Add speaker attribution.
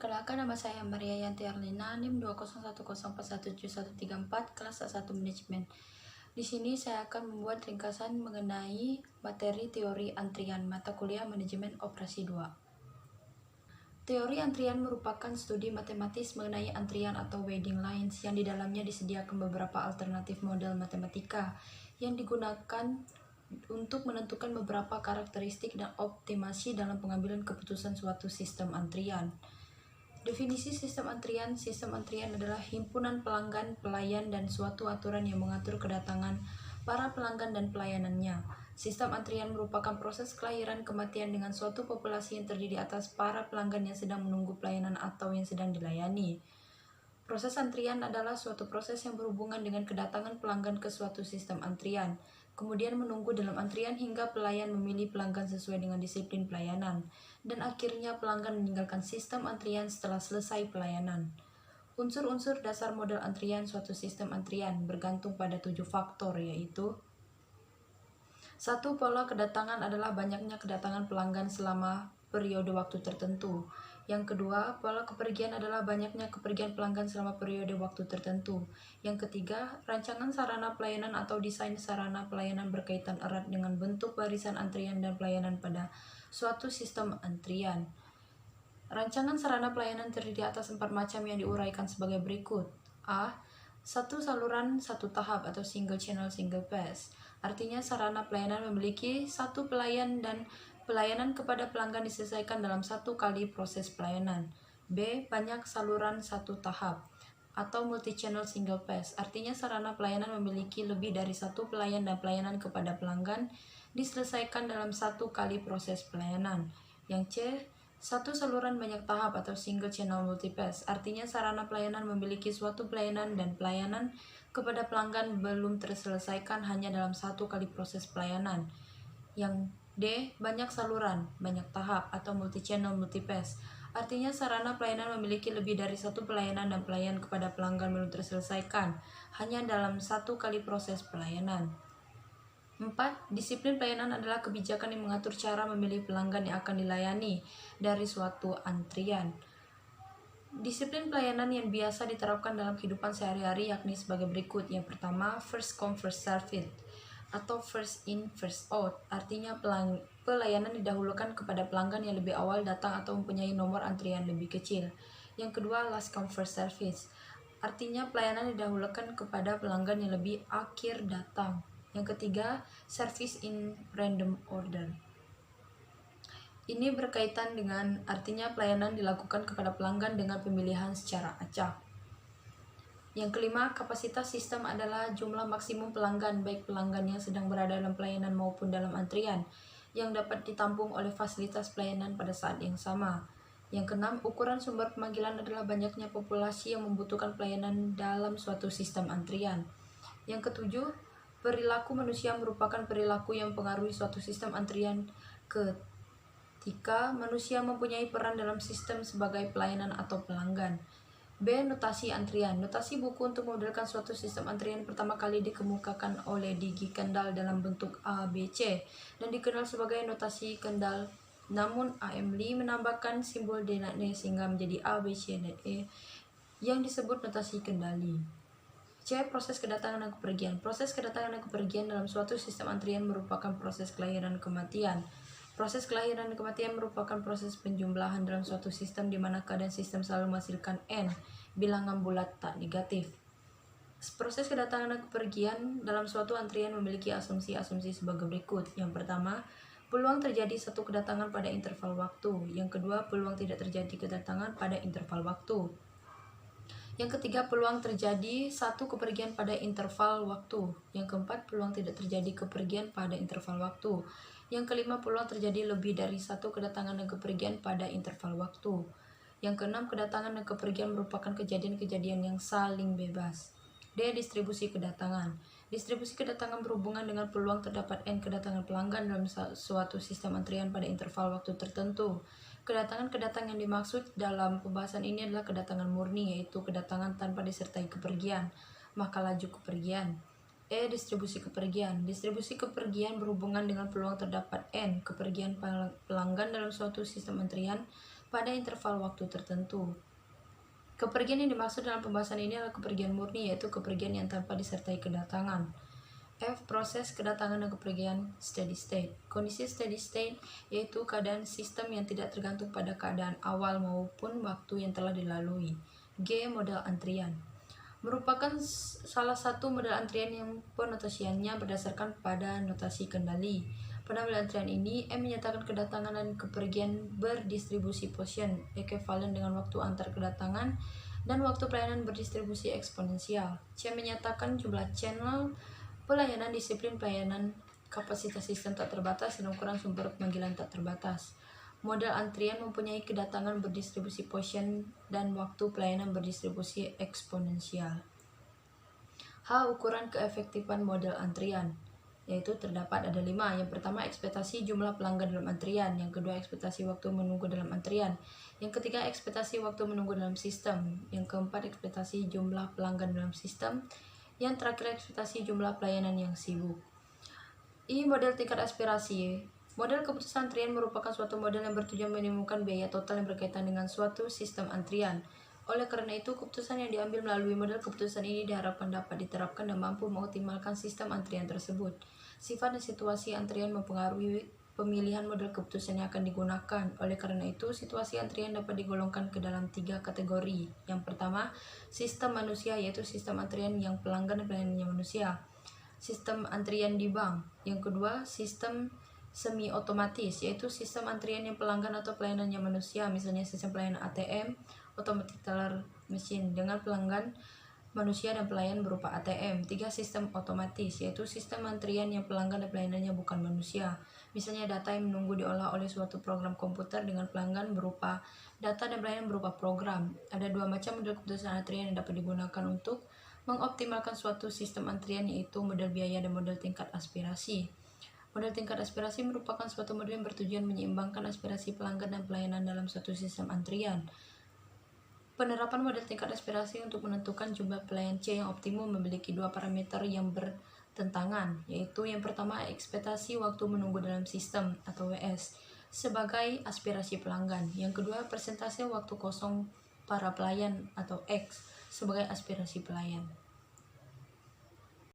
Speaker 1: Perkenalkan, nama saya Maria Yanti Arlina, NIM 20104171134, kelas A1 Manajemen. Di sini saya akan membuat ringkasan mengenai materi teori antrian mata kuliah Manajemen Operasi 2. Teori antrian merupakan studi matematis mengenai antrian atau waiting lines yang di dalamnya disediakan beberapa alternatif model matematika yang digunakan untuk menentukan beberapa karakteristik dan optimasi dalam pengambilan keputusan suatu sistem antrian. Definisi sistem antrian adalah himpunan pelanggan, pelayan, dan suatu aturan yang mengatur kedatangan para pelanggan dan pelayanannya. Sistem antrian merupakan proses kelahiran kematian dengan suatu populasi yang terdiri atas para pelanggan yang sedang menunggu pelayanan atau yang sedang dilayani. Proses antrian adalah suatu proses yang berhubungan dengan kedatangan pelanggan ke suatu sistem antrian, kemudian menunggu dalam antrian hingga pelayan memilih pelanggan sesuai dengan disiplin pelayanan, dan akhirnya pelanggan meninggalkan sistem antrian setelah selesai pelayanan. Unsur-unsur dasar model antrian suatu sistem antrian bergantung pada 7 faktor, yaitu 1. Pola kedatangan adalah banyaknya kedatangan pelanggan selama periode waktu tertentu. Yang kedua, pola kepergian adalah banyaknya kepergian pelanggan selama periode waktu tertentu. Yang ketiga, rancangan sarana pelayanan atau desain sarana pelayanan berkaitan erat dengan bentuk barisan antrian dan pelayanan pada suatu sistem antrian. Rancangan sarana pelayanan terdiri atas 4 macam yang diuraikan sebagai berikut. A. Satu saluran, satu tahap atau single channel, single pass. Artinya sarana pelayanan memiliki satu pelayan dan pelayanan kepada pelanggan diselesaikan dalam satu kali proses pelayanan. B. Banyak saluran, satu tahap atau multi-channel single pass. Artinya sarana pelayanan memiliki lebih dari satu pelayan dan pelayanan kepada pelanggan diselesaikan dalam satu kali proses pelayanan. Yang C. Satu saluran banyak tahap atau single channel multipass. Artinya sarana pelayanan memiliki suatu pelayanan dan pelayanan kepada pelanggan belum terselesaikan hanya dalam satu kali proses pelayanan. Yang D. Banyak saluran, banyak tahap atau multi-channel multipass. Artinya sarana pelayanan memiliki lebih dari satu pelayanan dan pelayan kepada pelanggan belum terselesaikan hanya dalam satu kali proses pelayanan. 4. Disiplin pelayanan adalah kebijakan yang mengatur cara memilih pelanggan yang akan dilayani dari suatu antrian. Disiplin pelayanan yang biasa diterapkan dalam kehidupan sehari-hari yakni sebagai berikut. Yang pertama, first come first served atau first in first out. Artinya pelayanan didahulukan kepada pelanggan yang lebih awal datang atau mempunyai nomor antrian lebih kecil. Yang kedua, last come first service. Artinya pelayanan didahulukan kepada pelanggan yang lebih akhir datang. Yang ketiga, service in random order. Ini berkaitan dengan artinya pelayanan dilakukan kepada pelanggan dengan pemilihan secara acak. Yang kelima, kapasitas sistem adalah jumlah maksimum pelanggan, baik pelanggan yang sedang berada dalam pelayanan maupun dalam antrian, yang dapat ditampung oleh fasilitas pelayanan pada saat yang sama. Yang keenam, ukuran sumber pemanggilan adalah banyaknya populasi yang membutuhkan pelayanan dalam suatu sistem antrian. Yang ketujuh, perilaku manusia merupakan perilaku yang mempengaruhi suatu sistem antrian ketika manusia mempunyai peran dalam sistem sebagai pelayanan atau pelanggan. B. Notasi antrian. Notasi buku untuk memodelkan suatu sistem antrian pertama kali dikemukakan oleh D.G. Kendall dalam bentuk A, B, C dan dikenal sebagai notasi Kendall. Namun A.M. Lee menambahkan simbol D dan E sehingga menjadi A, B, C, dan E yang disebut notasi kendali. C. Proses kedatangan dan kepergian. Proses kedatangan dan kepergian dalam suatu sistem antrian merupakan proses kelahiran kematian. Proses kelahiran dan kematian merupakan proses penjumlahan dalam suatu sistem di mana keadaan sistem selalu menghasilkan n bilangan bulat tak negatif. Proses kedatangan dan kepergian dalam suatu antrian memiliki asumsi-asumsi sebagai berikut. Yang pertama, peluang terjadi satu kedatangan pada interval waktu. Yang kedua, peluang tidak terjadi kedatangan pada interval waktu. Yang ketiga, peluang terjadi satu kepergian pada interval waktu. Yang keempat, peluang tidak terjadi kepergian pada interval waktu. Yang kelima, peluang terjadi lebih dari satu kedatangan dan kepergian pada interval waktu. Yang keenam, kedatangan dan kepergian merupakan kejadian-kejadian yang saling bebas. D. Distribusi kedatangan. Distribusi kedatangan berhubungan dengan peluang terdapat n kedatangan pelanggan dalam suatu sistem antrian pada interval waktu tertentu. Kedatangan-kedatangan yang dimaksud dalam pembahasan ini adalah kedatangan murni, yaitu kedatangan tanpa disertai kepergian, maka laju kepergian. E. Distribusi kepergian. Distribusi kepergian berhubungan dengan peluang terdapat n kepergian pelanggan dalam suatu sistem antrian pada interval waktu tertentu. Kepergian yang dimaksud dalam pembahasan ini adalah kepergian murni, yaitu kepergian yang tanpa disertai kedatangan. F. Proses kedatangan dan kepergian steady state. Kondisi steady state yaitu keadaan sistem yang tidak tergantung pada keadaan awal maupun waktu yang telah dilalui. G. Model antrian merupakan salah satu model antrian yang penotasiannya berdasarkan pada notasi kendali. Pada model antrian ini, M menyatakan kedatangan dan kepergian berdistribusi Poisson ekuivalen dengan waktu antar kedatangan dan waktu pelayanan berdistribusi eksponensial. C menyatakan jumlah channel pelayanan, disiplin pelayanan, kapasitas sistem tak terbatas, dan ukuran sumber panggilan tak terbatas. Model antrian mempunyai kedatangan berdistribusi Poisson dan waktu pelayanan berdistribusi eksponensial. H. Ukuran keefektifan model antrian, yaitu terdapat ada 5. Yang pertama, ekspektasi jumlah pelanggan dalam antrian. Yang kedua, ekspektasi waktu menunggu dalam antrian. Yang ketiga, ekspektasi waktu menunggu dalam sistem. Yang keempat, ekspektasi jumlah pelanggan dalam sistem. Yang terakhir, ekspektasi jumlah pelayanan yang sibuk. I. Model tingkat aspirasi. Model keputusan antrian merupakan suatu model yang bertujuan menimbulkan biaya total yang berkaitan dengan suatu sistem antrian. Oleh karena itu, keputusan yang diambil melalui model keputusan ini diharapkan dapat diterapkan dan mampu mengoptimalkan sistem antrian tersebut. Sifat dan situasi antrian mempengaruhi pemilihan model keputusan yang akan digunakan. Oleh karena itu, situasi antrian dapat digolongkan ke dalam 3 kategori. Yang pertama, sistem manusia, yaitu sistem antrian yang pelanggan dan pelayanannya manusia. Sistem antrian di bank. Yang kedua, sistem semi otomatis, yaitu sistem antrian yang pelanggan atau pelayanannya manusia, misalnya sistem pelayanan ATM, automatic teller machine, dengan pelanggan manusia dan pelayan berupa ATM. 3. Sistem otomatis, yaitu sistem antrian yang pelanggan dan pelayanannya bukan manusia, misalnya data yang menunggu diolah oleh suatu program komputer dengan pelanggan berupa data dan pelayanan berupa program. Ada 2 macam model keputusan antrian yang dapat digunakan untuk mengoptimalkan suatu sistem antrian, yaitu model biaya dan model tingkat aspirasi. Model tingkat aspirasi merupakan suatu model yang bertujuan menyeimbangkan aspirasi pelanggan dan pelayanan dalam suatu sistem antrian. Penerapan model tingkat aspirasi untuk menentukan jumlah pelayan C yang optimum memiliki 2 parameter yang bertentangan, yaitu yang pertama, ekspektasi waktu menunggu dalam sistem atau WS sebagai aspirasi pelanggan. Yang kedua, persentase waktu kosong para pelayan atau X sebagai aspirasi pelayan.